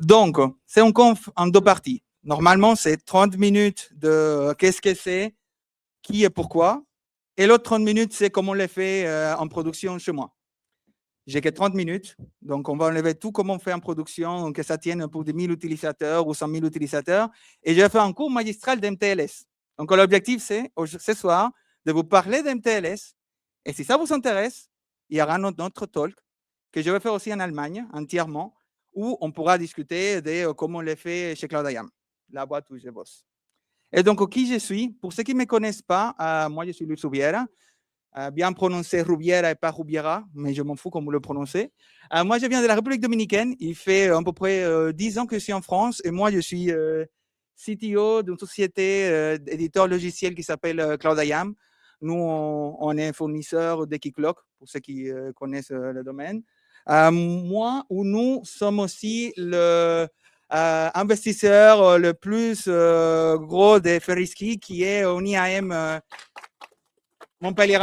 Donc, c'est un conf en deux parties. Normalement, c'est 30 minutes de qu'est-ce que c'est, qui et pourquoi. Et l'autre 30 minutes, c'est comment on les fait en production chez moi. J'ai que 30 minutes, donc on va enlever tout comment on fait en production, que ça tienne pour des 1000 utilisateurs ou 100 000 utilisateurs. Et je vais faire un cours magistral d'MTLS. Donc l'objectif, c'est ce soir de vous parler d'MTLS. Et si ça vous intéresse, il y aura notre talk que je vais faire aussi en Allemagne, entièrement, où on pourra discuter de comment on les fait chez Cloud IAM, la boîte où je bosse. Et donc, qui je suis? Pour ceux qui ne me connaissent pas, moi, je suis Luis Rubiera. Bien prononcé Rubiera et pas Rubiera, mais je m'en fous comme vous le prononcez. Moi, je viens de la République dominicaine. Il fait à peu près 10 ans que je suis en France et moi, je suis CTO d'une société d'éditeur logiciel qui s'appelle Cloud IAM. Nous, on est fournisseur d'Equiloc, pour ceux qui connaissent le domaine. Moi ou nous sommes aussi le investisseur le plus gros des Ferriski, qui est au IAM Montpellier.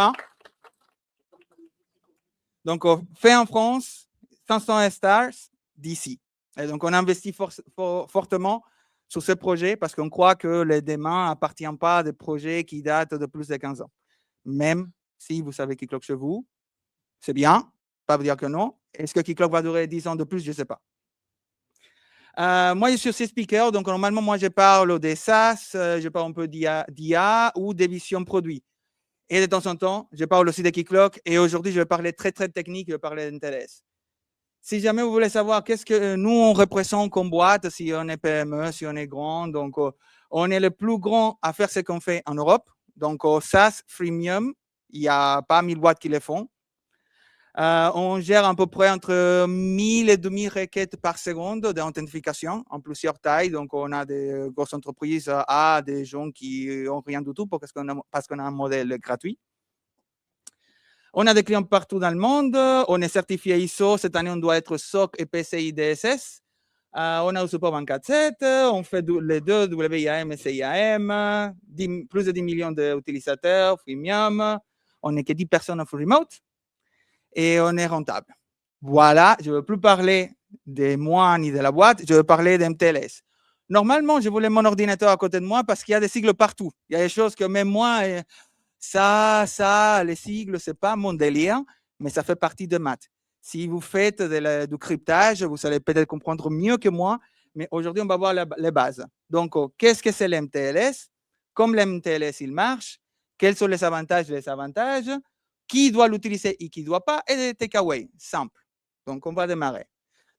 Donc, fait en France, 500 stars d'ici. Et donc, on investit fortement sur ce projet parce qu'on croit que le demain n'appartient pas à des projets qui datent de plus de 15 ans. Même si vous savez Keycloak chez vous, c'est bien, pas vous dire que non. Est-ce que Keycloak va durer 10 ans de plus? Je ne sais pas. Moi, je suis aussi speaker, donc normalement, moi, je parle des SaaS, je parle un peu d'IA ou des visions produits. Et de temps en temps, je parle aussi de Keycloak. Et aujourd'hui, je vais parler très, très technique, je vais parler d'NTLS. Si jamais vous voulez savoir qu'est-ce que nous, on représente comme boîte, si on est PME, si on est grand, donc on est le plus grand à faire ce qu'on fait en Europe. Donc, au SaaS Freemium, il n'y a pas 1000 boîtes qui le font. On gère à peu près entre 1000 et 2000 requêtes par seconde d'authentification en plusieurs tailles. Donc, on a des grosses entreprises à des gens qui n'ont rien du tout parce qu'on a un modèle gratuit. On a des clients partout dans le monde. On est certifié ISO. Cette année, on doit être SOC et PCI DSS. On a le support 24/7. On fait les deux, WIAM et CIAM. Plus de 10 millions d'utilisateurs, freemium. On n'est que 10 personnes en full remote. Et on est rentable. Voilà, je ne veux plus parler de moi ni de la boîte. Je veux parler d'MTLS. Normalement, je voulais mon ordinateur à côté de moi parce qu'il y a des sigles partout. Il y a des choses que même moi... Ça, les sigles, ce n'est pas mon délire, mais ça fait partie de maths. Si vous faites du cryptage, vous allez peut-être comprendre mieux que moi, mais aujourd'hui, on va voir les bases. Donc, qu'est-ce que c'est l'MTLS? Comme l'MTLS, il marche, quels sont les avantages et les désavantages, qui doit l'utiliser et qui ne doit pas, et des takeaways simples. Donc, on va démarrer.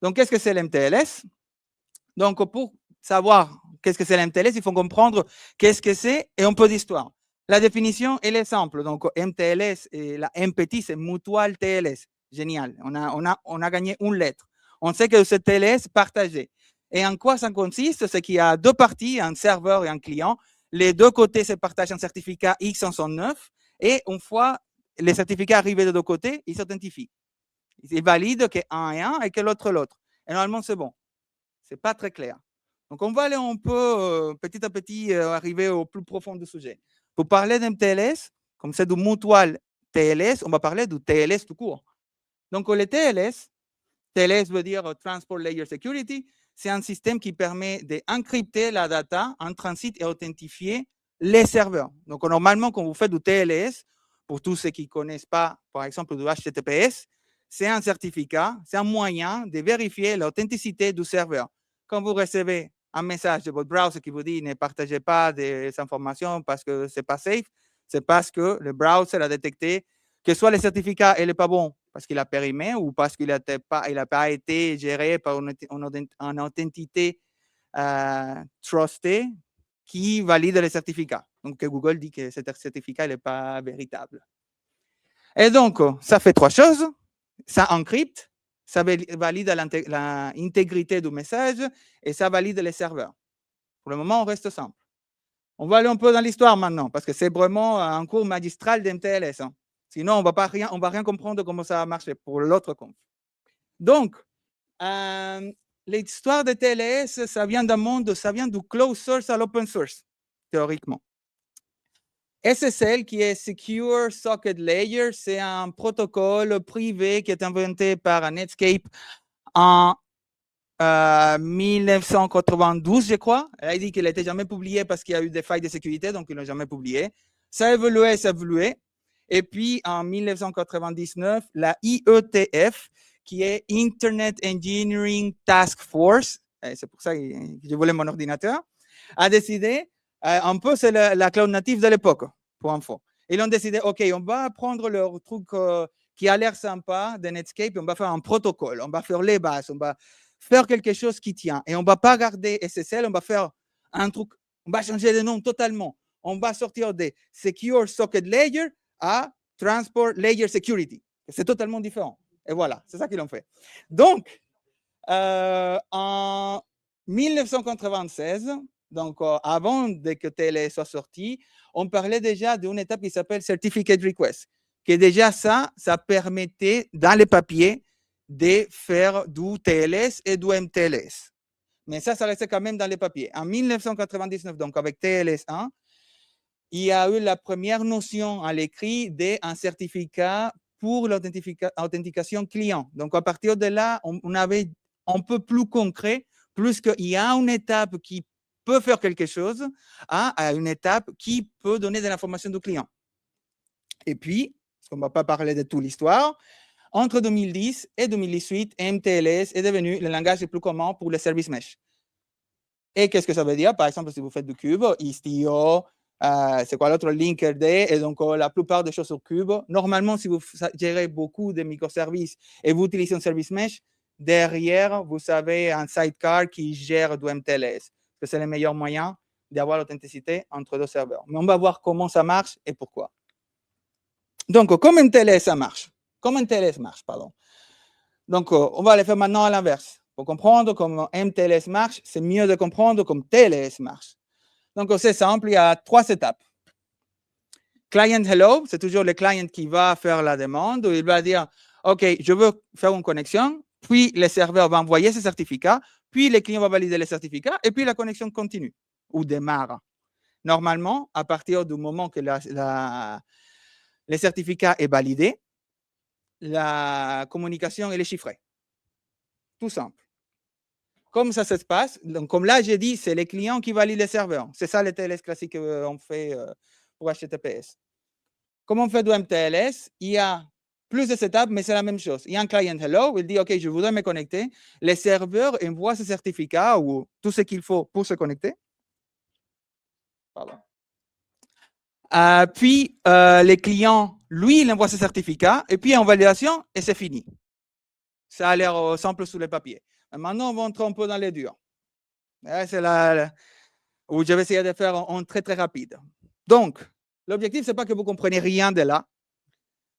Donc, qu'est-ce que c'est l'MTLS? Donc, pour savoir qu'est-ce que c'est l'MTLS, il faut comprendre qu'est-ce que c'est et un peu d'histoire. La définition, elle est simple. Donc, MTLS et la MPT, c'est Mutual TLS. Génial. On a gagné une lettre. On sait que c'est TLS partagé. Et en quoi ça consiste? C'est qu'il y a deux parties, un serveur et un client. Les deux côtés se partagent un certificat X509. Et une fois les certificats arrivés de deux côtés, ils s'authentifient. Ils valident qu'un est un et que l'autre l'autre. Et normalement, c'est bon. Ce n'est pas très clair. Donc, on va aller un peu petit à petit arriver au plus profond du sujet. Pour parler d'MTLS, comme c'est du mutual TLS, on va parler du TLS tout court. Donc, le TLS veut dire Transport Layer Security, c'est un système qui permet d'encrypter la data en transit et authentifier les serveurs. Donc, normalement, quand vous faites du TLS, pour tous ceux qui ne connaissent pas, par exemple, du HTTPS, c'est un certificat, c'est un moyen de vérifier l'authenticité du serveur. Quand vous recevez un message de votre browser qui vous dit ne partagez pas des informations parce que ce n'est pas safe, c'est parce que le browser a détecté que soit le certificat n'est pas bon parce qu'il a périmé ou parce qu'il n'a pas été géré par une identité trustée qui valide les certificats. Donc, Google dit que ce certificat n'est pas véritable. Et donc, ça fait trois choses. Ça encrypte, ça valide l'intégrité du message et ça valide les serveurs. Pour le moment, on reste simple. On va aller un peu dans l'histoire maintenant, parce que c'est vraiment un cours magistral d'MTLS. Hein. Sinon, on ne va rien comprendre comment ça a marché pour l'autre conf. Donc, l'histoire de TLS, ça vient d'un monde, ça vient du closed source à l'open source, théoriquement. SSL, qui est Secure Socket Layer, c'est un protocole privé qui est inventé par Netscape en 1992, je crois. Elle a dit qu'il n'était jamais publié parce qu'il y a eu des failles de sécurité, donc ils ne l'ont jamais publié. Ça a évolué, ça a évolué. Et puis, en 1999, la IETF, qui est Internet Engineering Task Force, c'est pour ça que je voulais mon ordinateur, a décidé, un peu, c'est la cloud native de l'époque, pour info. Ils ont décidé, OK, on va prendre le truc qui a l'air sympa de Netscape, on va faire un protocole, on va faire les bases, on va faire quelque chose qui tient. Et on ne va pas garder SSL, on va faire un truc, on va changer de nom totalement. On va sortir de Secure Socket Layer à Transport Layer Security. C'est totalement différent. Et voilà, c'est ça qu'ils ont fait. Donc, en 1996, donc avant que TLS soit sorti, on parlait déjà d'une étape qui s'appelle Certificate Request, que déjà ça permettait dans les papiers de faire du TLS et du MTLS. Mais ça restait quand même dans les papiers. En 1999, donc avec TLS 1, il y a eu la première notion à l'écrit d'un certificat pour l'authentification client. Donc, à partir de là, on avait un peu plus concret, plus qu'il y a une étape qui peut faire quelque chose à une étape qui peut donner de l'information du client. Et puis, parce qu'on ne va pas parler de toute l'histoire, entre 2010 et 2018, MTLS est devenu le langage le plus commun pour les services mesh. Et qu'est-ce que ça veut dire? Par exemple, si vous faites du Cube, Istio, c'est quoi l'autre? Linkerd, et donc la plupart des choses sur Cube. Normalement, si vous gérez beaucoup de microservices et vous utilisez un service mesh, derrière, vous avez un sidecar qui gère du MTLS. C'est le meilleur moyen d'avoir l'authenticité entre deux serveurs. Mais on va voir comment ça marche et pourquoi. Donc, comme MTLS, ça marche. Comme MTLS marche, pardon. Donc, on va le faire maintenant à l'inverse. Pour comprendre comment MTLS marche, c'est mieux de comprendre comment TLS marche. Donc, c'est simple, il y a 3 étapes. Client hello, c'est toujours le client qui va faire la demande, où il va dire, OK, je veux faire une connexion, puis le serveur va envoyer ses certificats, puis le client va valider les certificats, et puis la connexion continue ou démarre. Normalement, à partir du moment que le certificat est validé, la communication est chiffrée. Tout simple. Comme ça se passe, donc comme là j'ai dit, c'est les clients qui valident les serveurs. C'est ça les TLS classiques qu'on fait pour HTTPS. Comme on fait du MTLS, il y a plus de setup, mais c'est la même chose. Il y a un client hello, il dit OK, je voudrais me connecter. Les serveurs envoient ce certificat ou tout ce qu'il faut pour se connecter. Pardon. Puis les clients, lui, il envoie ce certificat et puis en validation et c'est fini. Ça a l'air simple sous les papiers. Maintenant, on va entrer un peu dans les durs. C'est là où je vais essayer de faire en très, très rapide. Donc, l'objectif, ce n'est pas que vous compreniez rien de là.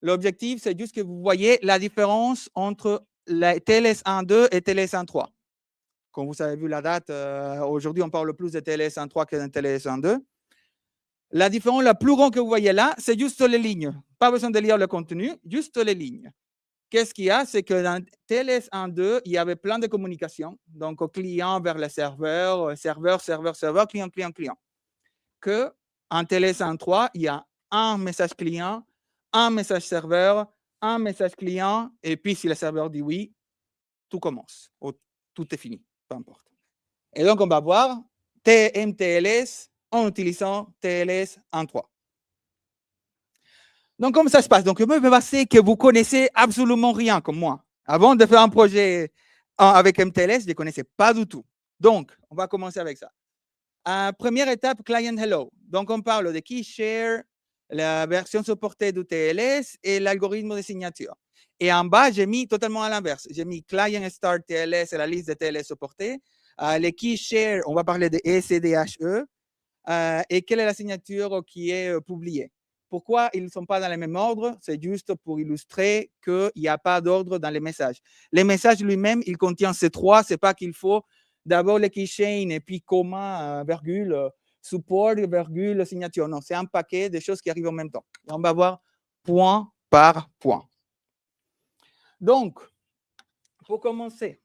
L'objectif, c'est juste que vous voyez la différence entre la TLS 1.2 et TLS 1.3. Comme vous avez vu la date, aujourd'hui, on parle plus de TLS 1.3 que de TLS 1.2. La différence la plus grande que vous voyez là, c'est juste les lignes. Pas besoin de lire le contenu, juste les lignes. Qu'est-ce qu'il y a? C'est que dans TLS 1.2, il y avait plein de communications, donc au client vers le serveur, serveur, client, client, client. Que en TLS 1.3, il y a un message client, un message serveur, un message client, et puis si le serveur dit oui, tout commence, ou tout est fini, peu importe. Et donc, on va voir MTLS en utilisant TLS 1.3. Donc, comment ça se passe? Donc, je me passer que vous connaissez absolument rien comme moi. Avant de faire un projet avec MTLS, je ne connaissais pas du tout. Donc, on va commencer avec ça. Première étape, client hello. Donc, on parle de key share, la version supportée du TLS et l'algorithme de signature. Et en bas, j'ai mis totalement à l'inverse. J'ai mis client start TLS et la liste de TLS supportés. Les key share, on va parler de ECDHE. Et quelle est la signature qui est publiée. Pourquoi ils ne sont pas dans le même ordre? C'est juste pour illustrer qu'il n'y a pas d'ordre dans les messages. Les messages lui-même, ils contiennent ces 3. Ce n'est pas qu'il faut d'abord le keychain et puis comma, virgule, support, virgule, signature. Non, c'est un paquet de choses qui arrivent en même temps. Et on va voir point par point. Donc, pour commencer,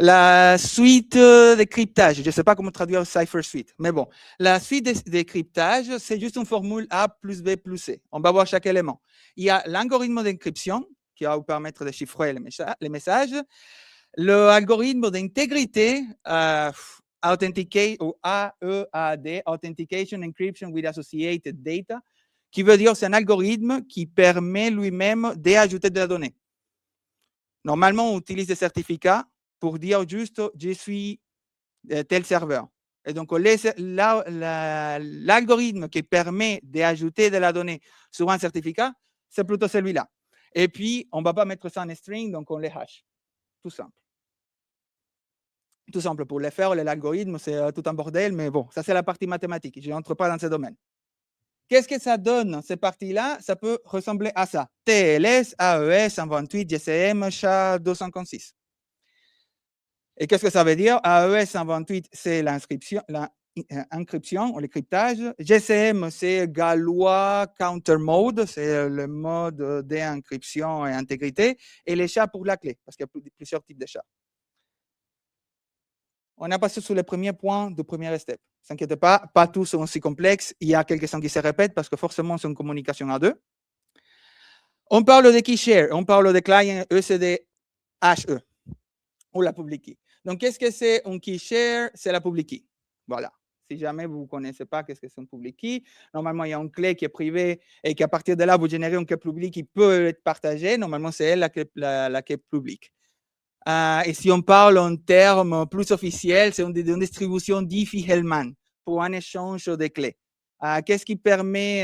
la suite de cryptage, je ne sais pas comment traduire Cypher Suite, mais bon, la suite de cryptage, c'est juste une formule A plus B plus C. On va voir chaque élément. Il y a l'algorithme d'encryption qui va vous permettre de chiffrer les messages. L'algorithme d'intégrité ou AEAD, Authentication Encryption with Associated Data, qui veut dire c'est un algorithme qui permet lui-même d'ajouter de la donnée. Normalement, on utilise des certificats pour dire juste je suis tel serveur. Et donc, l'algorithme qui permet d'ajouter de la donnée sur un certificat, c'est plutôt celui-là. Et puis, on ne va pas mettre ça en string, donc on les hash. Tout simple. Tout simple. Pour les faire, l'algorithme, c'est tout un bordel, mais bon, ça, c'est la partie mathématique. Je n'entre pas dans ce domaine. Qu'est-ce que ça donne, ces parties-là? Ça peut ressembler à ça. TLS, AES, 128, GCM, SHA-256. Et qu'est-ce que ça veut dire? AES 128, c'est l'inscription, l'encryption ou le cryptage. GCM, c'est Galois Counter Mode, c'est le mode d'encryption et intégrité. Et les SHA pour la clé, parce qu'il y a plusieurs types de SHA. On a passé sur les premiers points du premier step. Ne vous inquiétez pas, pas tous sont aussi complexes. Il y a quelques-uns qui se répètent parce que forcément, c'est une communication à deux. On parle de key share, on parle de client ECDHE ou la public key. Donc, qu'est-ce que c'est un key share? C'est la public key. Voilà. Si jamais vous ne connaissez pas qu'est-ce que c'est un public key, normalement, il y a une clé qui est privée et qu'à partir de là, vous générez une clé publique qui peut être partagée. Normalement, c'est elle la clé publique. Et si on parle en termes plus officiels, c'est une distribution Diffie-Hellman pour un échange de clés. Qu'est-ce qui permet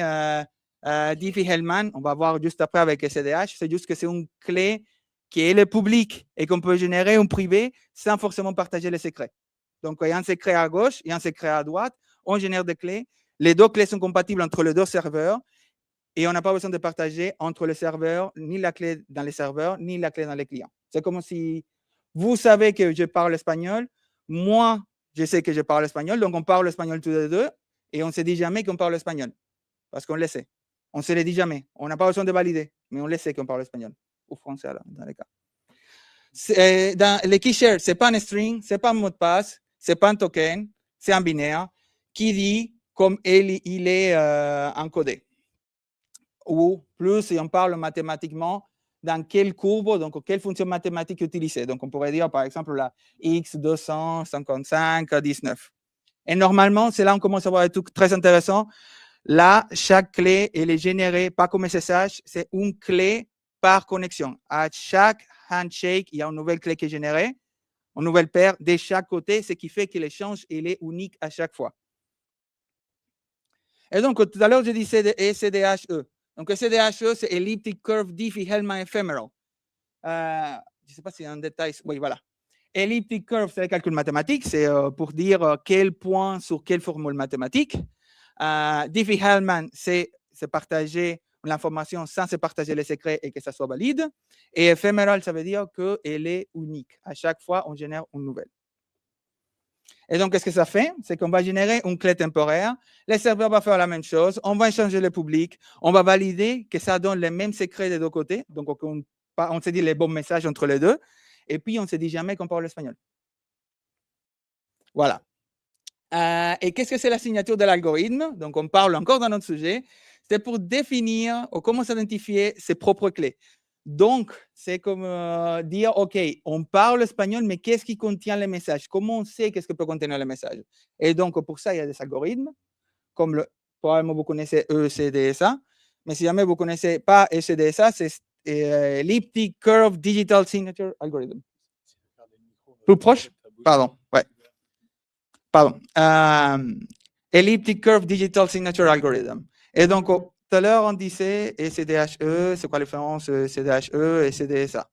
Diffie-Hellman? On va voir juste après avec SDH. C'est juste que c'est une clé qui est le public et qu'on peut générer un privé sans forcément partager les secrets. Donc, il y a un secret à gauche et un secret à droite. On génère des clés. Les deux clés sont compatibles entre les deux serveurs et on n'a pas besoin de partager entre les serveurs ni la clé dans les serveurs ni la clé dans les clients. C'est comme si vous savez que je parle espagnol, moi, je sais que je parle espagnol, donc on parle espagnol tous les deux et on ne se dit jamais qu'on parle espagnol parce qu'on le sait. On ne se le dit jamais. On n'a pas besoin de valider, mais on le sait qu'on parle espagnol ou français là, dans les cas. Dans les key shares, ce n'est pas un string, ce n'est pas un mot de passe, ce n'est pas un token, c'est un binaire qui dit comme il est encodé. Ou plus, si on parle mathématiquement, dans quelle courbe, donc quelle fonction mathématique utiliser. Donc, on pourrait dire, par exemple, la x255-19. Et normalement, c'est là qu'on commence à voir des trucs très intéressants. Là, chaque clé, elle est générée, pas comme SSH, c'est une clé par connexion. À chaque handshake, il y a une nouvelle clé qui est générée, une nouvelle paire de chaque côté, ce qui fait que l'échange, il est unique à chaque fois. Et donc, tout à l'heure, je disais ECDHE. Donc, ECDHE, c'est Elliptic Curve Diffie-Hellman Ephemeral. Je ne sais pas s'il y a un détail. Oui, voilà. Elliptic Curve, c'est le calcul mathématique. C'est pour dire quel point sur quelle formule mathématique. Diffie-Hellman, c'est partager l'information sans se partager les secrets et que ça soit valide. Et ephemeral, ça veut dire qu'elle est unique. À chaque fois, on génère une nouvelle. Et donc, qu'est-ce que ça fait? C'est qu'on va générer une clé temporaire. Le serveur va faire la même chose. On va échanger le public. On va valider que ça donne les mêmes secrets des deux côtés. Donc, on se dit les bons messages entre les deux. Et puis, on ne se dit jamais qu'on parle espagnol. Voilà. Et qu'est-ce que c'est la signature de l'algorithme? Donc, on parle encore dans notre sujet. C'est pour définir ou comment s'identifier ses propres clés. Donc, c'est comme dire, OK, on parle espagnol, mais qu'est-ce qui contient le message? Comment on sait qu'est-ce que peut contenir le message? Et donc, pour ça, il y a des algorithmes, comme probablement vous connaissez ECDSA, mais si jamais vous ne connaissez pas ECDSA, c'est Elliptic Curve Digital Signature Algorithm. Plus proche? Pardon, ouais. Pardon. Elliptic Curve Digital Signature Algorithm. Et donc, tout à l'heure, on disait ECDHE, c'est quoi la différence ECDHE et ECDSA?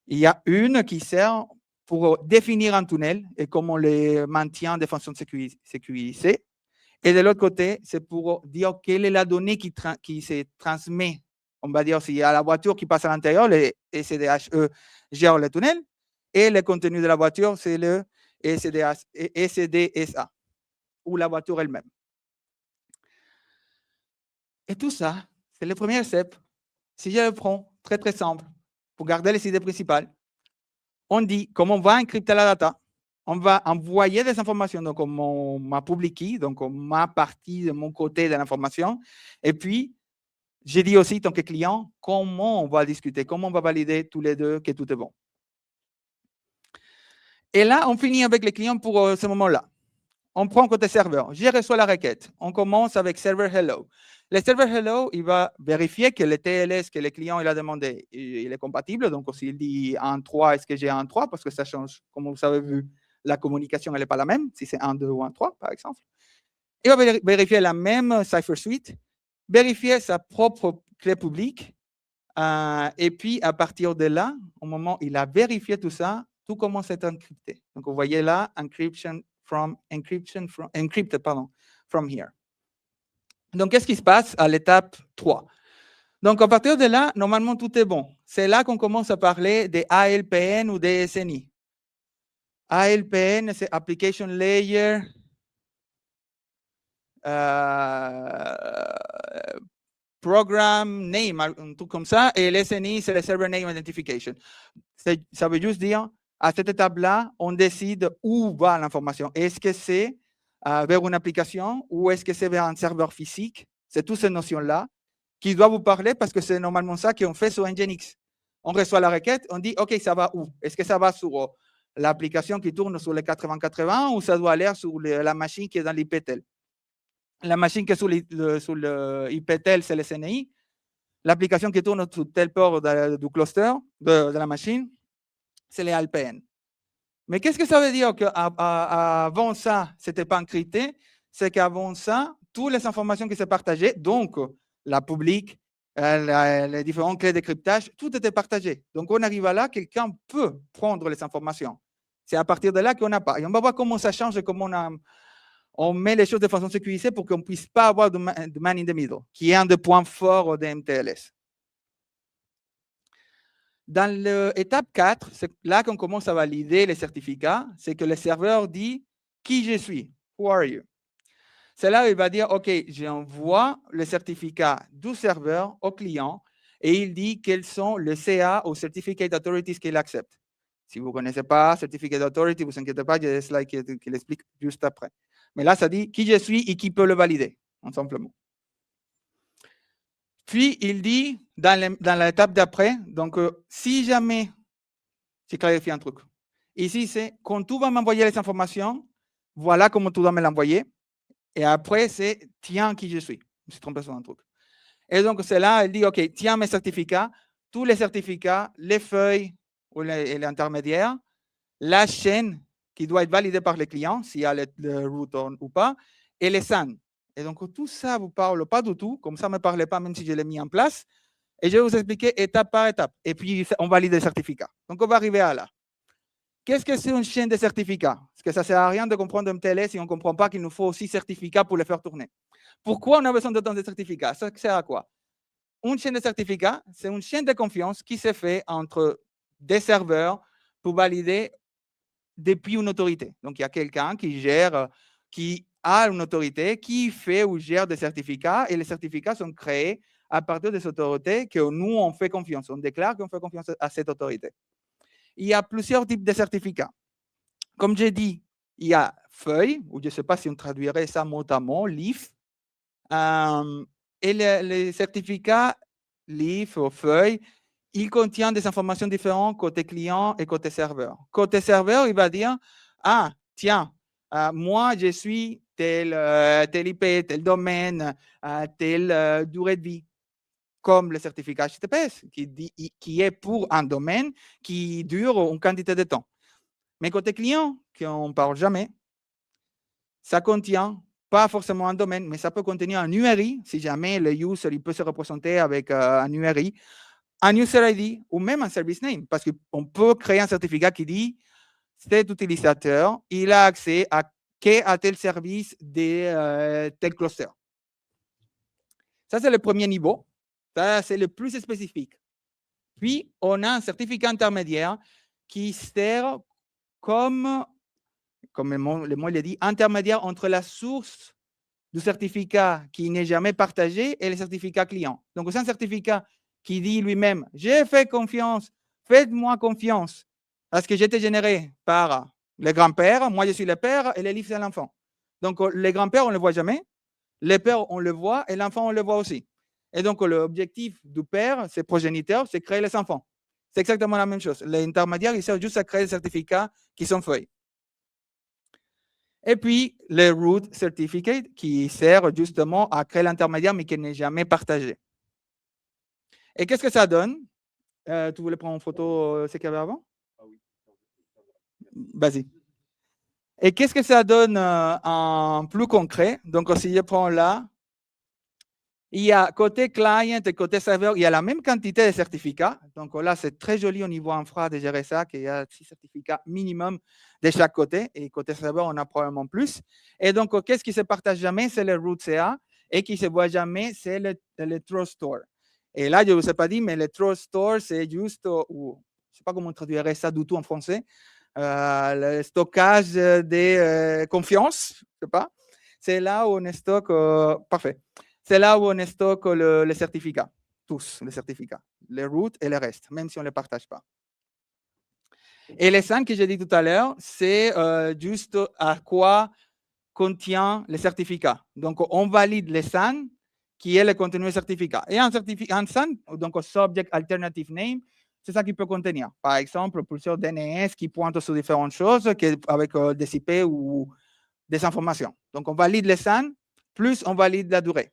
Il y a une qui sert pour définir un tunnel et comment on les maintient de façon sécurisée. Et de l'autre côté, c'est pour dire quelle est la donnée qui se transmet. On va dire s'il y a la voiture qui passe à l'intérieur, les ECDHE gèrent le tunnel. Et le contenu de la voiture, c'est le ECDSA ou la voiture elle-même. Et tout ça, c'est le premier step. Si je le prends, très très simple, pour garder les idées principales, on dit comment on va encrypter la data, on va envoyer des informations, donc ma public key, donc ma partie de mon côté de l'information, et puis j'ai dit aussi, tant que client, comment on va discuter, comment on va valider tous les deux que tout est bon. Et là, on finit avec les clients pour ce moment-là. On prend côté serveur. Je reçois la requête. On commence avec server hello. Le serveur hello, il va vérifier que le TLS que le client il a demandé, il est compatible. Donc, s'il dit 1.3, est-ce que j'ai 1.3? Parce que ça change, comme vous avez vu, la communication, elle n'est pas la même, si c'est 1.2 ou 1.3, par exemple. Il va vérifier la même Cypher Suite, vérifier sa propre clé publique. Et puis, à partir de là, au moment où il a vérifié tout ça, tout commence à être encrypté. Donc, vous voyez là, encrypted from here. Donc, qu'est-ce qui se passe à l'étape 3? Donc, à partir de là, normalement, tout est bon. C'est là qu'on commence à parler des ALPN ou des SNI. ALPN, c'est Application Layer Program Name, un truc comme ça, et le SNI, c'est le Server Name Identification. Ça veut juste dire, à cette étape-là, on décide où va l'information. Est-ce que c'est vers une application ou est-ce que c'est vers un serveur physique? C'est toutes ces notions-là qui doivent vous parler parce que c'est normalement ça qu'on fait sur Nginx. On reçoit la requête, on dit, OK, ça va où? Est-ce que ça va sur l'application qui tourne sur le 8080 ou ça doit aller sur la machine qui est dans l'IPTEL? La machine qui est sur l'IPTEL, c'est le CNI. L'application qui tourne sur tel port du cluster, de la machine, c'est les ALPN. Mais qu'est-ce que ça veut dire qu'avant ça, ce n'était pas encrypté? C'est qu'avant ça, toutes les informations qui se partageaient, donc la publique, les différentes clés de cryptage, tout était partagé. Donc, on arrive à là, quelqu'un peut prendre les informations. C'est à partir de là qu'on n'a pas. Et on va voir comment ça change et comment on met les choses de façon sécurisée pour qu'on ne puisse pas avoir de man in the middle, qui est un des points forts de MTLS. Dans l'étape 4, c'est là qu'on commence à valider les certificats. C'est que le serveur dit qui je suis, who are you. C'est là où il va dire, OK, j'envoie le certificat du serveur au client et il dit quels sont les CA ou Certificate Authorities qu'il accepte. Si vous ne connaissez pas Certificate Authority, ne vous inquiétez pas, il y a des slides qui l'expliquent juste après. Mais là, ça dit qui je suis et qui peut le valider, tout simplement. Puis, il dit, dans l'étape d'après, donc, si jamais, j'ai clarifié un truc. Ici, c'est quand tu vas m'envoyer les informations, voilà comment tu dois me l'envoyer. Et après, c'est tiens qui je suis. Je me suis trompé sur un truc. Et donc, c'est là, il dit, OK, tiens mes certificats, tous les certificats, les feuilles ou les intermédiaires, la chaîne qui doit être validée par les clients, s'il y a le root ou pas, et les SAN. Et donc, tout ça ne vous parle pas du tout, comme ça ne me parlait pas, même si je l'ai mis en place. Et je vais vous expliquer étape par étape. Et puis, on valide les certificats. Donc, on va arriver à là. Qu'est-ce que c'est une chaîne de certificats? Parce que ça ne sert à rien de comprendre MTLS si on ne comprend pas qu'il nous faut aussi certificats pour les faire tourner. Pourquoi on a besoin de tant de certificats? Ça sert à quoi? Une chaîne de certificats, c'est une chaîne de confiance qui se fait entre des serveurs pour valider depuis une autorité. Donc, il y a quelqu'un qui gère, qui a une autorité, qui fait ou gère des certificats, et les certificats sont créés à partir des autorités que nous, on fait confiance. On déclare qu'on fait confiance à cette autorité. Il y a plusieurs types de certificats. Comme j'ai dit, il y a feuille, ou je ne sais pas si on traduirait ça mot à mot, LEAF. Et les certificats LEAF ou feuille, il contient des informations différentes côté client et côté serveur. Côté serveur, il va dire, ah, tiens, moi, je suis tel IP, tel domaine, telle durée de vie, comme le certificat HTTPS, qui est pour un domaine qui dure une quantité de temps. Mais côté client, qu'on ne parle jamais, ça contient pas forcément un domaine, mais ça peut contenir un URI, si jamais le user il peut se représenter avec un URI, un user ID ou même un service name, parce qu'on peut créer un certificat qui dit cet utilisateur, il a accès à tel service de tel cluster. Ça, c'est le premier niveau. Ça, c'est le plus spécifique. Puis, on a un certificat intermédiaire qui sert comme le mot le dit, intermédiaire entre la source du certificat qui n'est jamais partagé et le certificat client. Donc, c'est un certificat qui dit lui-même, j'ai fait confiance, faites-moi confiance, parce que j'ai été généré par le grand-père, moi je suis le père et le livre c'est l'enfant. Donc, les grands-pères, on ne le voit jamais, les pères, on le voit et l'enfant, on le voit aussi. Et donc, l'objectif du père, c'est progéniteur, c'est créer les enfants. C'est exactement la même chose. L'intermédiaire, il sert juste à créer des certificats qui sont feuilles. Et puis, le root certificate qui sert justement à créer l'intermédiaire, mais qui n'est jamais partagé. Et qu'est-ce que ça donne? Tu voulais prendre en photo ce qu'il y avait avant? Ah oui. Vas-y. Et qu'est-ce que ça donne en plus concret? Donc, si je prends là, il y a côté client et côté serveur, il y a la même quantité de certificats. Donc là, c'est très joli au niveau infra de gérer ça, qu'il y a 6 certificats minimum de chaque côté. Et côté serveur, on a probablement plus. Et donc, qu'est-ce qui ne se partage jamais? C'est le root CA. Et qui ne se voit jamais, c'est le Trust Store. Et là, je ne vous ai pas dit, mais le Trust Store, c'est juste, je ne sais pas comment traduire ça du tout en français, le stockage de confiance, je ne sais pas. C'est là où on stocke, parfait. C'est là où on stocke les certificats, tous les certificats, les routes et le reste, même si on ne les partage pas. Et les 5 que j'ai dit tout à l'heure, c'est juste à quoi contient les certificats. Donc, on valide les SAN, qui est le contenu du certificat. Et un SAN, donc Subject Alternative Name, c'est ça qui peut contenir. Par exemple, plusieurs DNS qui pointent sur différentes choses avec des IP ou des informations. Donc, on valide les SAN, plus on valide la durée.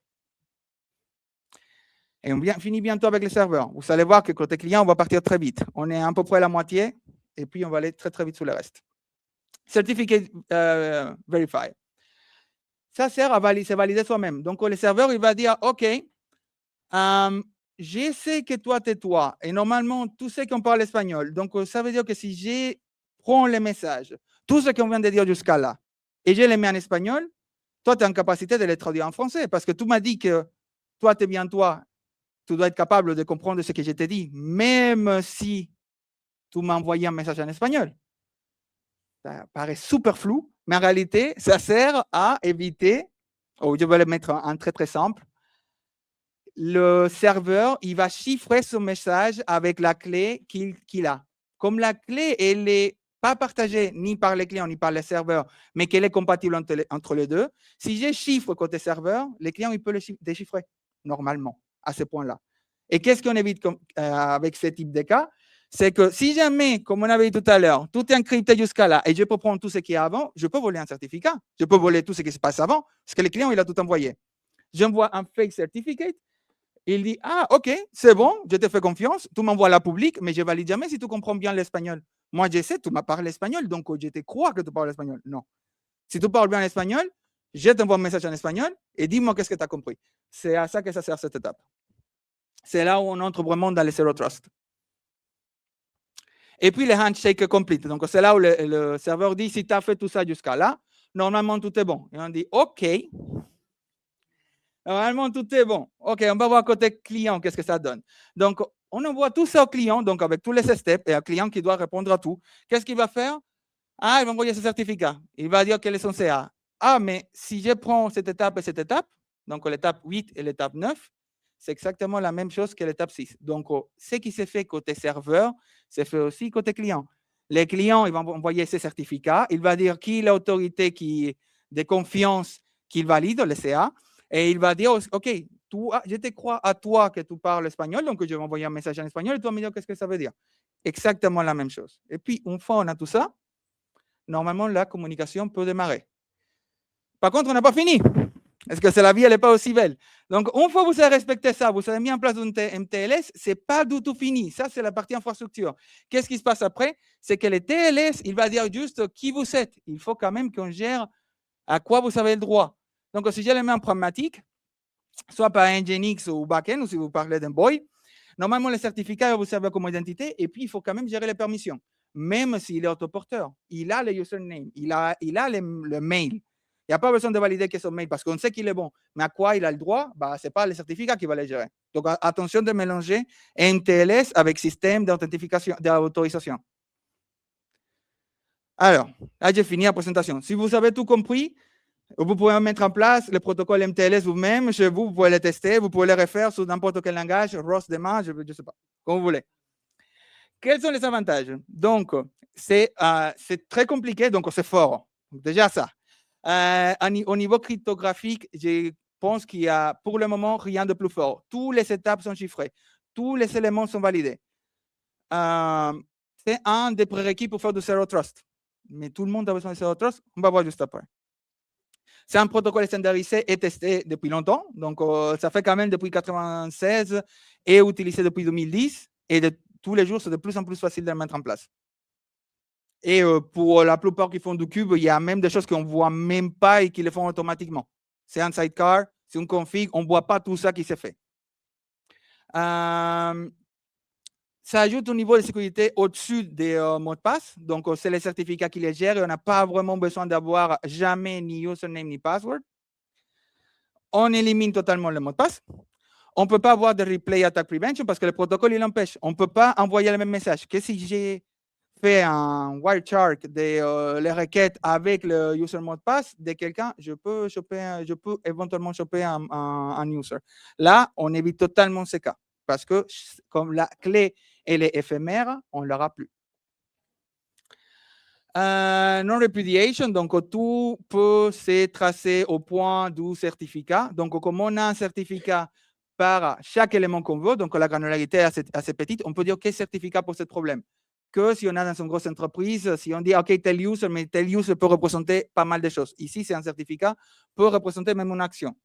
Et on finit bientôt avec les serveurs. Vous allez voir que côté client, on va partir très vite. On est à peu près à la moitié, et puis on va aller très, très vite sur le reste. Certificate Verified. Ça sert à valider soi-même. Donc, le serveur, il va dire, OK, je sais que toi, tu es toi. Et normalement, tous ceux qui parlent espagnol. Donc, ça veut dire que si je prends les messages, tout ce qu'on vient de dire jusqu'à là, et je les mets en espagnol, toi, tu es en capacité de les traduire en français. Parce que tu m'as dit que toi, tu es bien toi. Tu dois être capable de comprendre ce que je t'ai dit, même si tu m'as envoyé un message en espagnol. Ça paraît super flou, mais en réalité, ça sert à éviter, je vais le mettre en très très simple, le serveur, il va chiffrer son message avec la clé qu'il a. Comme la clé, elle n'est pas partagée ni par les clients ni par les serveurs, mais qu'elle est compatible entre les deux, si je chiffre côté serveur, les clients, ils peuvent le déchiffrer normalement à ce point-là. Et qu'est-ce qu'on évite avec ce type de cas? C'est que si jamais, comme on avait dit tout à l'heure, tout est encrypté jusqu'à là et je peux prendre tout ce qui est avant, je peux voler un certificat. Je peux voler tout ce qui se passe avant parce que le client, il a tout envoyé. J'envoie un fake certificate. Il dit, ah, OK, c'est bon, je te fais confiance, tu m'envoies la publique, mais je valide jamais si tu comprends bien l'espagnol. Moi, je sais, tu m'as parlé espagnol, donc je te crois que tu parles espagnol. Non. Si tu parles bien l'espagnol, je t'envoie un message en espagnol et dis-moi qu'est-ce que tu as compris. C'est à ça que ça sert cette étape. C'est là où on entre vraiment dans le Zero Trust. Et puis, le handshake complete. Donc, c'est là où le serveur dit, si tu as fait tout ça jusqu'à là, normalement, tout est bon. Et on dit, OK. Normalement, tout est bon. OK, on va voir côté client, qu'est-ce que ça donne. Donc, on envoie tout ça au client, donc avec tous les steps, et un client qui doit répondre à tout. Qu'est-ce qu'il va faire? Ah, il va envoyer ce certificat. Il va dire quel est son CA. Ah, mais si je prends cette étape et cette étape, donc l'étape 8 et l'étape 9, c'est exactement la même chose que l'étape 6. Donc, ce qui s'est fait côté serveur, c'est fait aussi côté client. Les clients, ils vont envoyer ces certificats. Il va dire qui est l'autorité de confiance qu'il valide, le CA. Et il va dire, OK, je te crois à toi que tu parles espagnol, donc je vais envoyer un message en espagnol et tu vas me dire qu'est-ce que ça veut dire. Exactement la même chose. Et puis, une fois on a tout ça, normalement, la communication peut démarrer. Par contre, on n'a pas fini. Est-ce que la vie, elle n'est pas aussi belle? Donc, une fois que vous avez respecté ça, vous avez mis en place un MTLS, ce n'est pas du tout fini. Ça, c'est la partie infrastructure. Qu'est-ce qui se passe après? C'est que le TLS, il va dire juste qui vous êtes. Il faut quand même qu'on gère à quoi vous avez le droit. Donc, si je le mets en pragmatique, soit par Nginx ou backend, ou si vous parlez d'un boy, normalement, le certificat va vous servir comme identité, et puis il faut quand même gérer les permissions. Même s'il est autoporteur, il a le username, il a le mail. Il n'y a pas besoin de valider que son mail parce qu'on sait qu'il est bon. Mais à quoi il a le droit? Ce n'est pas le certificat qui va le gérer. Donc, attention de mélanger MTLS avec système d'authentification, d'autorisation. Alors, là, j'ai fini la présentation. Si vous avez tout compris, vous pouvez mettre en place le protocole MTLS vous-même. Chez vous, vous pouvez le tester. Vous pouvez le refaire sur n'importe quel langage, ROS demain, je ne sais pas, comme vous voulez. Quels sont les avantages? Donc, c'est très compliqué, donc c'est fort. Déjà ça. Au niveau cryptographique, je pense qu'il y a pour le moment rien de plus fort. Tous les étapes sont chiffrées. Tous les éléments sont validés. c'est un des prérequis pour faire du Zero Trust. Mais tout le monde a besoin de Zero Trust. On va voir juste après. C'est un protocole standardisé et testé depuis longtemps. Donc, ça fait quand même depuis 1996 et utilisé depuis 2010. Et tous les jours, c'est de plus en plus facile de le mettre en place. Et pour la plupart qui font du cube, il y a même des choses qu'on ne voit même pas et qui le font automatiquement. C'est un sidecar, c'est une config, on ne voit pas tout ça qui s'est fait. Ça ajoute un niveau de sécurité au-dessus des mots de passe. Donc, c'est les certificats qui les gèrent et on n'a pas vraiment besoin d'avoir jamais ni username ni password. On élimine totalement le mot de passe. On ne peut pas avoir de replay attack prevention parce que le protocole, il l'empêche. On ne peut pas envoyer le même message. Que si j'ai fait un Wireshark les requêtes avec le user mot de passe de quelqu'un, je peux éventuellement choper un user. Là, on évite totalement ce cas parce que comme la clé elle est éphémère, on ne l'aura plus. Non-repudiation, donc tout peut se tracer au point du certificat. Donc, comme on a un certificat par chaque élément qu'on veut, donc la granularité est assez petite, on peut dire quel certificat pour ce problème. Que si on a dans une grosse entreprise, si on dit OK, tel user, mais tel user peut représenter pas mal de choses. Ici, c'est un certificat, peut représenter même une action.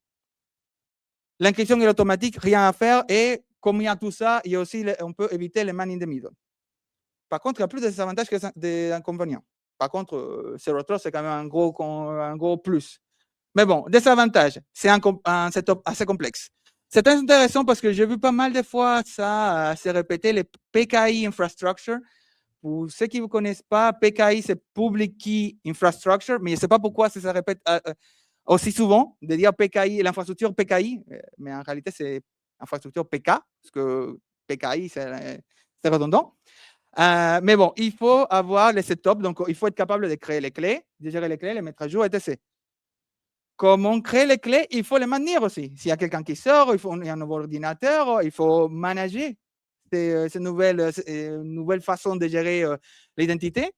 L'encryption est automatique, rien à faire. Et comme il y a tout ça, il y a aussi, on peut éviter les man in the middle. Par contre, il y a plus de désavantages que d'inconvénients. Par contre, Zero Trust, c'est quand même un gros plus. Mais bon, désavantages, c'est un setup assez complexe. C'est très intéressant parce que j'ai vu pas mal de fois ça se répéter, les PKI Infrastructure. Pour ceux qui ne vous connaissent pas, PKI, c'est Public Key Infrastructure, mais je ne sais pas pourquoi ça se répète aussi souvent, de dire PKI, l'infrastructure PKI, mais en réalité, c'est infrastructure PK, parce que PKI, c'est redondant. Mais bon, il faut avoir les setups, donc il faut être capable de créer les clés, de gérer les clés, les mettre à jour, etc. Comme on crée les clés, il faut les maintenir aussi. S'il y a quelqu'un qui sort, il y a un nouveau ordinateur, il faut manager ces nouvelles façons de gérer l'identité.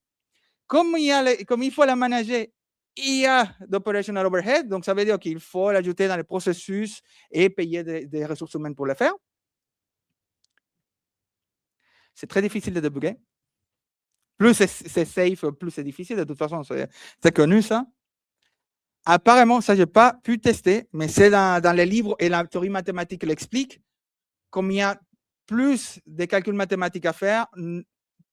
Comme il faut la manager, il y a d'operational overhead, donc ça veut dire qu'il faut l'ajouter dans le processus et payer des ressources humaines pour le faire. C'est très difficile de débugger. Plus c'est safe, plus c'est difficile. De toute façon, c'est connu ça. Apparemment, ça, je n'ai pas pu tester, mais c'est dans les livres et la théorie mathématique l'explique. Comme il y a plus de calculs mathématiques à faire,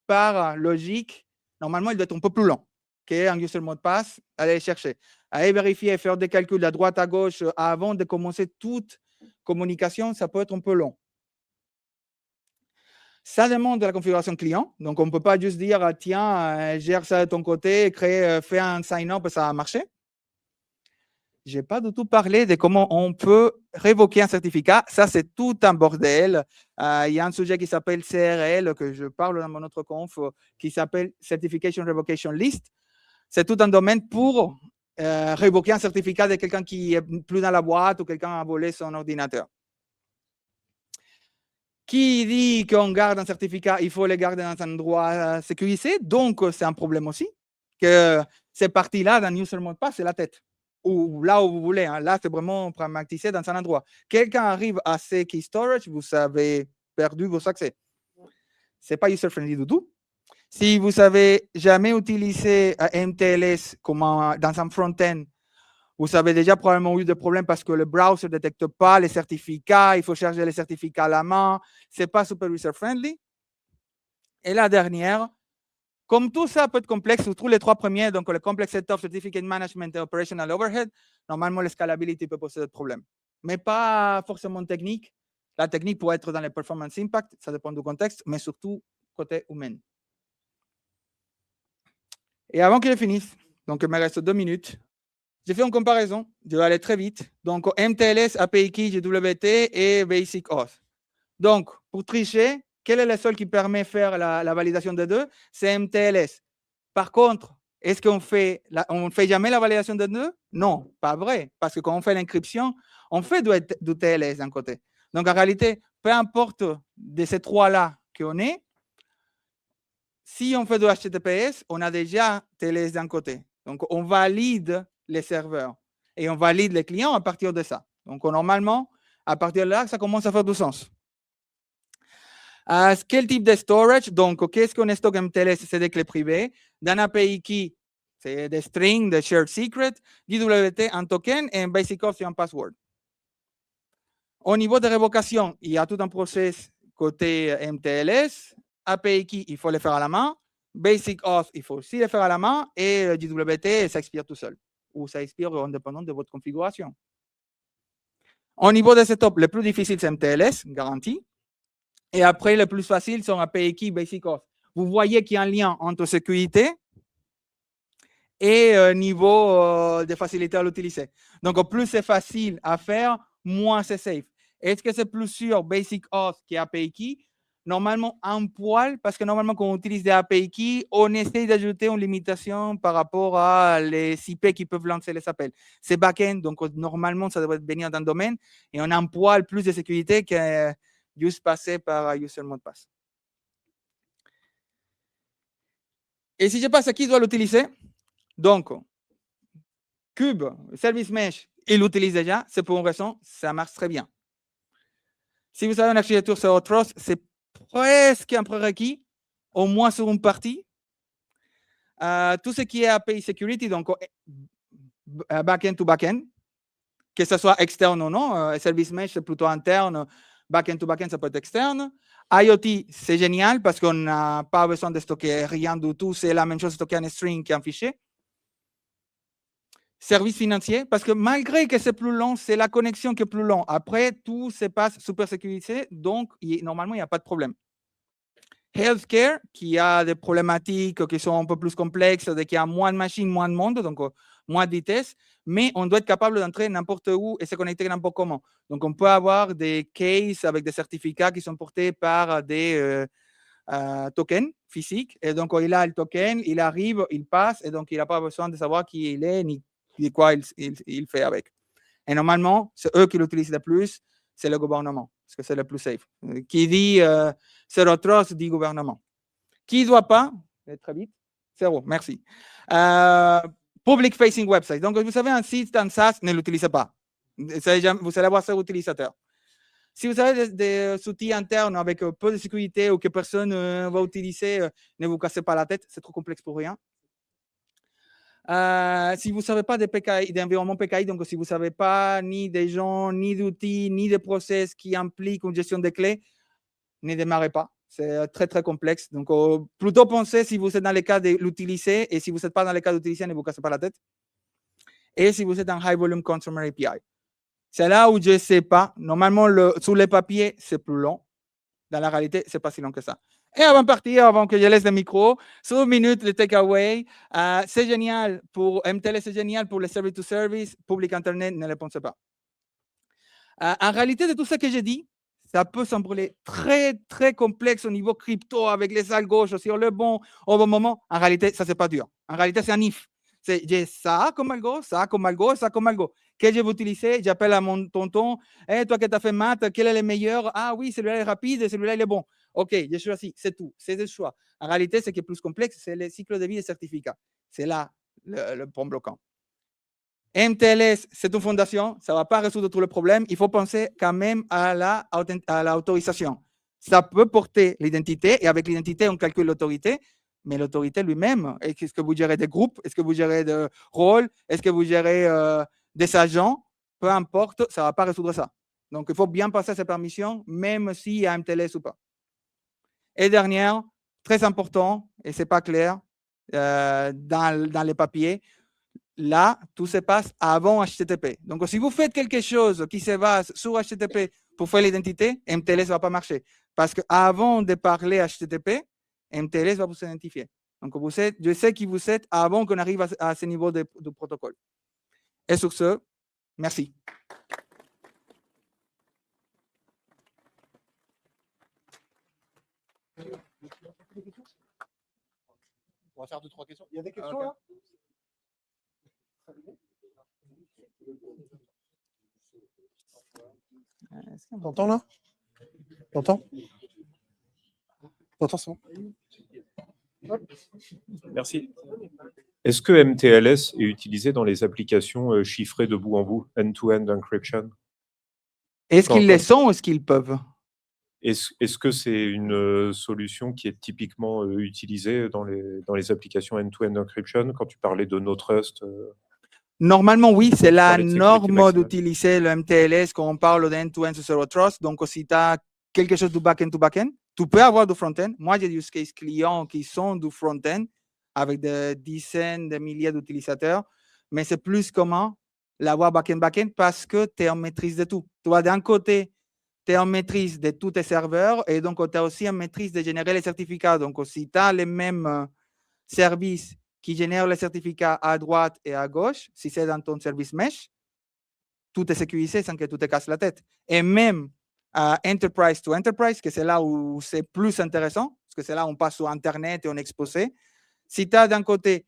par logique, normalement, il doit être un peu plus long qu'un user mot de passe. Aller chercher, aller vérifier, faire des calculs à droite, à gauche avant de commencer toute communication, ça peut être un peu long. Ça demande de la configuration client. Donc, on ne peut pas juste dire, tiens, gère ça de ton côté, fais un sign-up et ça va marcher. Je n'ai pas du tout parlé de comment on peut révoquer un certificat. Ça, c'est tout un bordel. Il y a un sujet qui s'appelle CRL, que je parle dans mon autre conf, qui s'appelle Certification Revocation List. C'est tout un domaine pour révoquer un certificat de quelqu'un qui n'est plus dans la boîte ou quelqu'un a volé son ordinateur. Qui dit qu'on garde un certificat, il faut le garder dans un endroit sécurisé. Donc, c'est un problème aussi. Que ces parties-là d'un user mot de passe, c'est la tête. Ou là où vous voulez. Hein. Là, c'est vraiment pragmatisé dans un endroit. Quelqu'un arrive à ces key storage, vous avez perdu vos accès. Ce n'est pas user-friendly du tout. Si vous avez jamais utilisé MTLS comme dans un front-end, vous avez déjà probablement eu des problèmes parce que le browser ne détecte pas les certificats, il faut charger les certificats à la main, ce n'est pas super user-friendly. Et la dernière, comme tout ça peut être complexe, surtout les trois premiers, donc le complex setup, certificate management et operational overhead, normalement, la scalability peut poser des problèmes. Mais pas forcément technique. La technique pourrait être dans les performance impact, ça dépend du contexte, mais surtout côté humain. Et avant que je finisse, donc il me reste 2 minutes, j'ai fait une comparaison, je vais aller très vite. Donc, MTLS, API Key, JWT et Basic Auth. Donc, pour tricher, quel est le seul qui permet de faire la validation des deux? C'est MTLS. Par contre, est-ce qu'on fait, on ne fait jamais la validation des deux? Non, pas vrai. Parce que quand on fait l'encryption, on fait du TLS d'un côté. Donc, en réalité, peu importe de ces trois-là qu'on est, si on fait du HTTPS, on a déjà TLS d'un côté. Donc, on valide les serveurs et on valide les clients à partir de ça. Donc, normalement, à partir de là, ça commence à faire du sens. Quel type de storage? Donc, qu'est-ce qu'on stocke MTLS? C'est des clés privées. Dans un API key, c'est des strings, des shared secrets. JWT, un token, et un basic auth, c'est un password. Au niveau de révocation, il y a tout un process côté MTLS. API key, il faut le faire à la main. Basic auth, il faut aussi le faire à la main. Et JWT, ça expire tout seul. Ou ça expire indépendamment de votre configuration. Au niveau de setup, le plus difficile, c'est MTLS, garantie. Et après, le plus facile sont API key, basic auth. Vous voyez qu'il y a un lien entre sécurité et niveau de facilité à l'utiliser. Donc, plus c'est facile à faire, moins c'est safe. Est-ce que c'est plus sûr basic auth qu'API key? Normalement, un poil, parce que normalement, quand on utilise des API key, on essaie d'ajouter une limitation par rapport à les IP qui peuvent lancer les appels. C'est back-end, donc normalement, ça devrait venir d'un domaine, et on a un poil plus de sécurité que juste passer par user mot de passe. Et si je passe à qui doit l'utiliser? Donc, Cube, Service Mesh, il l'utilise déjà, c'est pour une raison, ça marche très bien. Si vous avez une architecture Zero Trust, c'est presque un prérequis, au moins sur une partie. Tout ce qui est API Security, donc back-end to back-end, que ce soit externe ou non, Service Mesh, c'est plutôt interne, back-end to back-end, ça peut être externe. IoT, c'est génial parce qu'on n'a pas besoin de stocker rien du tout, c'est la même chose de stocker un string qu'un fichier. Service financier, parce que malgré que c'est plus long, c'est la connexion qui est plus long. Après, tout se passe super sécurisé, donc normalement, il n'y a pas de problème. Healthcare, qui a des problématiques qui sont un peu plus complexes, dès qu'il y a moins de machines, moins de monde, donc moins de vitesse, mais on doit être capable d'entrer n'importe où et se connecter n'importe comment. Donc, on peut avoir des cases avec des certificats qui sont portés par des tokens physiques. Et donc, il a le token, il arrive, il passe, et donc, il n'a pas besoin de savoir qui il est, ni quoi il fait avec. Et normalement, c'est eux qui l'utilisent le plus, c'est le gouvernement, parce que c'est le plus safe. Qui dit Zero Trust dit gouvernement. Qui ne doit pas? Très vite. Zéro, merci. Public facing website. Donc, vous savez, un site, un SaaS, ne l'utilisez pas. Vous allez avoir 0 utilisateurs. Si vous avez des outils internes avec peu de sécurité ou que personne ne va utiliser, ne vous cassez pas la tête, c'est trop complexe pour rien. Si vous ne savez pas des PKI, d'environnement PKI, donc si vous ne savez pas ni des gens, ni d'outils, ni de process qui impliquent une gestion des clés, ne démarrez pas. C'est très, très complexe. Donc, plutôt pensez si vous êtes dans le cas de l'utiliser et si vous n'êtes pas dans le cas d'utiliser, ne vous cassez pas la tête. Et si vous êtes en High Volume Consumer API. C'est là où je ne sais pas. Normalement, sur les papiers, c'est plus long. Dans la réalité, ce n'est pas si long que ça. Et avant de partir, avant que je laisse le micro, sur une minute, le takeaway. C'est génial pour MTLS, c'est génial pour les service to service. Public Internet, ne le pensez pas. En réalité, de tout ce que j'ai dit, ça peut sembler très, très complexe au niveau crypto avec les algos sur le bon, au bon moment. En réalité, ça, c'est pas dur. En réalité, c'est un if. J'ai ça comme algo, ça comme algo, ça comme algo. Que je vais utiliser, j'appelle à mon tonton. Hey, toi qui as fait maths, quel est le meilleur? Ah oui, celui-là est rapide, celui-là il est bon. OK, je choisis, c'est tout. C'est le choix. En réalité, ce qui est plus complexe, c'est le cycle de vie des certificats. C'est là le point bloquant. MTLS, c'est une fondation, ça ne va pas résoudre tous les problèmes. Il faut penser quand même à l'autorisation. Ça peut porter l'identité et avec l'identité, on calcule l'autorité, mais l'autorité lui-même, est-ce que vous gérez des groupes? Est-ce que vous gérez des rôles? Est-ce que vous gérez des agents? Peu importe, ça ne va pas résoudre ça. Donc, il faut bien passer ces permissions, même s'il y a MTLS ou pas. Et dernière, très important, et ce n'est pas clair dans les papiers, là, tout se passe avant HTTP. Donc, si vous faites quelque chose qui se base sur HTTP pour faire l'identité, MTLS ne va pas marcher. Parce qu'avant de parler HTTP, MTLS va vous identifier. Donc, je sais qui vous êtes avant qu'on arrive à ce niveau de protocole. Et sur ce, merci. On va faire 2-3 questions. Il y a des questions là? T'entends là? T'entends? T'entends ça? Merci. Est-ce que MTLS est utilisé dans les applications chiffrées de bout en bout, end-to-end encryption? Est-ce qu'ils le sont ou est-ce qu'ils peuvent? Est-ce que c'est une solution qui est typiquement utilisée dans les applications end-to-end encryption quand tu parlais de no trust? Normalement, oui, c'est la parler de sécurité norme maximale. d'utiliser le MTLS quand on parle d'end-to-end sur Zero Trust. Donc, si tu as quelque chose du back-end to back-end, tu peux avoir du front-end. Moi, j'ai des use cases clients qui sont du front-end avec des dizaines de milliers d'utilisateurs, mais c'est plus commun l'avoir back-end parce que tu es en maîtrise de tout. Tu vois, d'un côté, tu es en maîtrise de tous tes serveurs et donc tu as aussi en maîtrise de générer les certificats. Donc, si tu as les mêmes services qui génèrent les certificats à droite et à gauche, si c'est dans ton service mesh, tout est sécurisé sans que tu te casses la tête. Et même enterprise to enterprise, que c'est là où c'est plus intéressant, parce que c'est là où on passe sur Internet et on est exposé. Si tu as d'un côté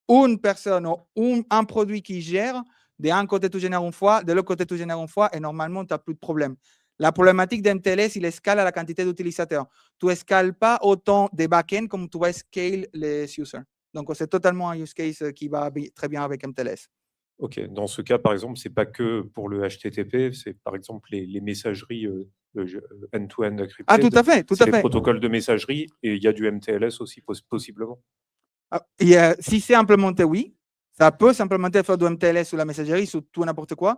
une personne ou un produit qui gère, d'un côté tu génères une fois, de l'autre côté tu génères une fois, et normalement tu n'as plus de problème. La problématique d'MTLS, il escale à la quantité d'utilisateurs. Tu escales pas autant des backends comme tu vas scale les users. Donc, c'est totalement un use case qui va très bien avec MTLS. OK. Dans ce cas, par exemple, c'est pas que pour le HTTP, c'est par exemple les messageries end-to-end encrypted. Ah, tout à fait, tout C'est à les fait. protocoles de messagerie et il y a du MTLS aussi possiblement. Si c'est implémenté, oui. Ça peut s'implémenter faire du MTLS sur la messagerie, sur tout n'importe quoi.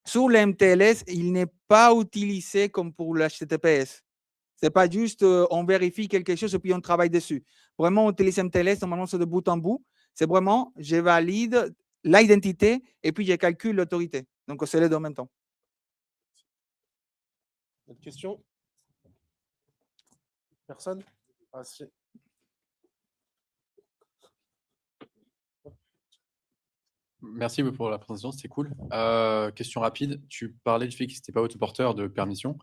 Sur le MTLS, il n'est pas utilisé comme pour le HTTPS. Ce n'est pas juste on vérifie quelque chose et puis on travaille dessus. Vraiment, on utilise MTLS, normalement, c'est de bout en bout. C'est vraiment, je valide l'identité et puis je calcule l'autorité. Donc, c'est les deux en même temps. Autre question? Personne? Merci pour la présentation, c'était cool. Question rapide, tu parlais du fait que ce n'était pas autoporteur de permission.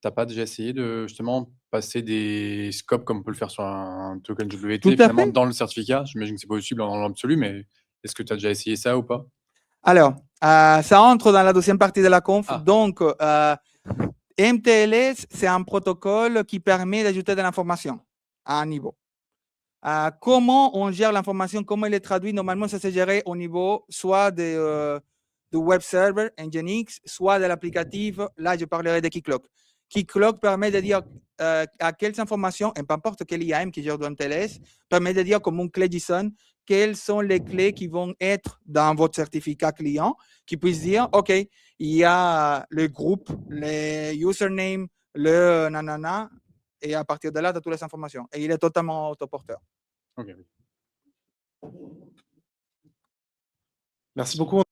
Tu n'as pas déjà essayé de justement passer des scopes comme on peut le faire sur un token WT Tout à finalement fait. dans le certificat? J'imagine que ce n'est pas possible dans l'absolu, mais est-ce que tu as déjà essayé ça ou pas? Alors, ça entre dans la deuxième partie de la conf. Ah. Donc, MTLS, c'est un protocole qui permet d'ajouter de l'information à un niveau. Comment on gère l'information, comment elle est traduite? Normalement, ça se géré au niveau soit du web server, Nginx, soit de l'applicatif. Là, je parlerai de Keycloak. Keycloak permet de dire à quelles informations, et peu importe quel IAM qui gère du MTLS, permet de dire comme une clé JSON, quelles sont les clés qui vont être dans votre certificat client, qui puisse dire, OK, il y a le groupe, le username, le nanana, et à partir de là, tu as toutes les informations. Et il est totalement autoporteur. Ok. Merci beaucoup.